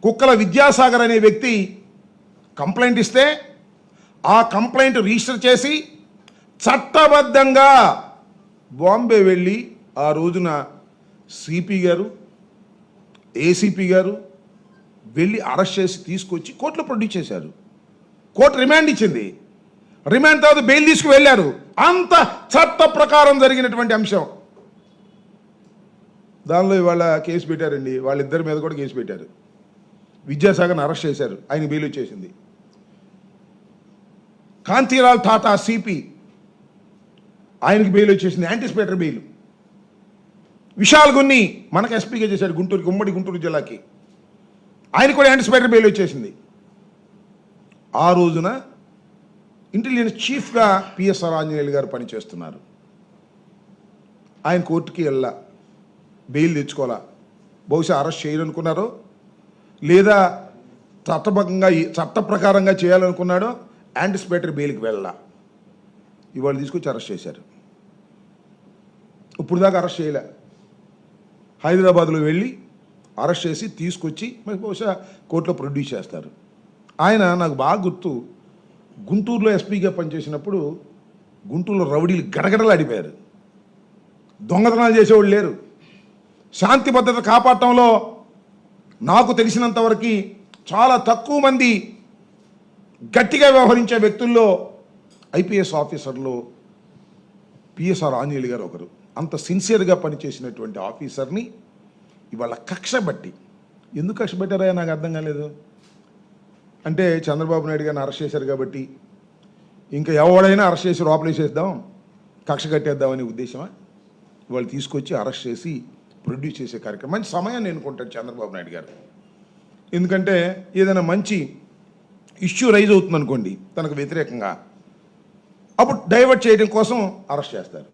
కుక్కల విద్యాసాగర్ అనే వ్యక్తి కంప్లైంట్ ఇస్తే ఆ కంప్లైంట్ రిజిస్టర్ చేసి చట్టబద్ధంగా బాంబే వెళ్ళి ఆ రోజున సిపి గారు ఏసీపీ గారు వెళ్ళి అరెస్ట్ చేసి తీసుకొచ్చి కోర్టులో ప్రొడ్యూస్ చేశారు. కోర్టు రిమాండ్ ఇచ్చింది. రిమాండ్ తర్వాత బెయిల్ తీసుకు వెళ్ళారు. అంత చట్ట ప్రకారం జరిగినటువంటి అంశం. దానిలో ఇవాళ కేసు పెట్టారండి. వాళ్ళిద్దరి మీద కూడా కేసు పెట్టారు. విద్యాసాగర్ని అరెస్ట్ చేశారు. ఆయన బెయిల్ వచ్చేసింది. కాంతిలాల్ టాటా సిపి ఆయనకి బెయిల్ వచ్చేసింది. Anticipatory bail. విశాల్ గున్ని మనకు ఎస్పీగా చేశాడు గుంటూరుకి, ఉమ్మడి గుంటూరు జిల్లాకి. ఆయన కూడా యాంటిసిపేటరీ బెయిల్ వచ్చేసింది. ఆ రోజున ఇంటెలిజెన్స్ చీఫ్గా పిఎస్ఆర్ ఆంజనేయులు గారు పనిచేస్తున్నారు. ఆయన కోర్టుకి వెళ్ళా, బెయిల్ తెచ్చుకోవాలా. బహుశా అరెస్ట్ చేయాలనుకున్నారో లేదా చట్ట ప్రకారంగా చేయాలనుకున్నాడో యాంటిసిపేటరీ బెయిల్కి వెళ్ళా. ఇవాళ తీసుకొచ్చి అరెస్ట్ చేశారు. ఇప్పుడు దాకా అరెస్ట్ చేయలే. హైదరాబాద్లో వెళ్ళి అరెస్ట్ చేసి తీసుకొచ్చి మరి బహుశా కోర్టులో ప్రొడ్యూస్ చేస్తారు. ఆయన నాకు బాగా గుర్తు, గుంటూరులో ఎస్పీగా పనిచేసినప్పుడు గుంటూరులో రౌడీలు గడగడలు అడిపారు. దొంగతనాలు చేసేవాళ్ళు లేరు. శాంతి భద్రత కాపాడటంలో నాకు తెలిసినంతవరకు చాలా తక్కువ మంది గట్టిగా వ్యవహరించే వ్యక్తుల్లో ఐపీఎస్ ఆఫీసర్లో పిఎస్ఆర్ ఆంజనేయులు గారు ఒకరు. అంత సిన్సియర్గా పనిచేసినటువంటి ఆఫీసర్ని ఇవాళ కక్ష బట్టి, ఎందుకు కక్ష పెట్టారా నాకు అర్థం కాలేదు. అంటే చంద్రబాబు నాయుడు గారిని అరెస్ట్ చేశారు కాబట్టి ఇంకా ఎవడైనా అరెస్ట్ చేసి లోపలేసేద్దాం, కక్ష కట్టేద్దామనే ఉద్దేశమా? వాళ్ళు తీసుకొచ్చి అరెస్ట్ చేసి ప్రొడ్యూస్ చేసే కార్యక్రమం మంచి సమయాన్ని ఎన్నుకుంటాడు చంద్రబాబు నాయుడు గారు. ఎందుకంటే ఏదైనా మంచి ఇష్యూ రైజ్ అవుతుంది అనుకోండి తనకు వ్యతిరేకంగా, అప్పుడు డైవర్ట్ చేయడం కోసం అరెస్ట్ చేస్తారు.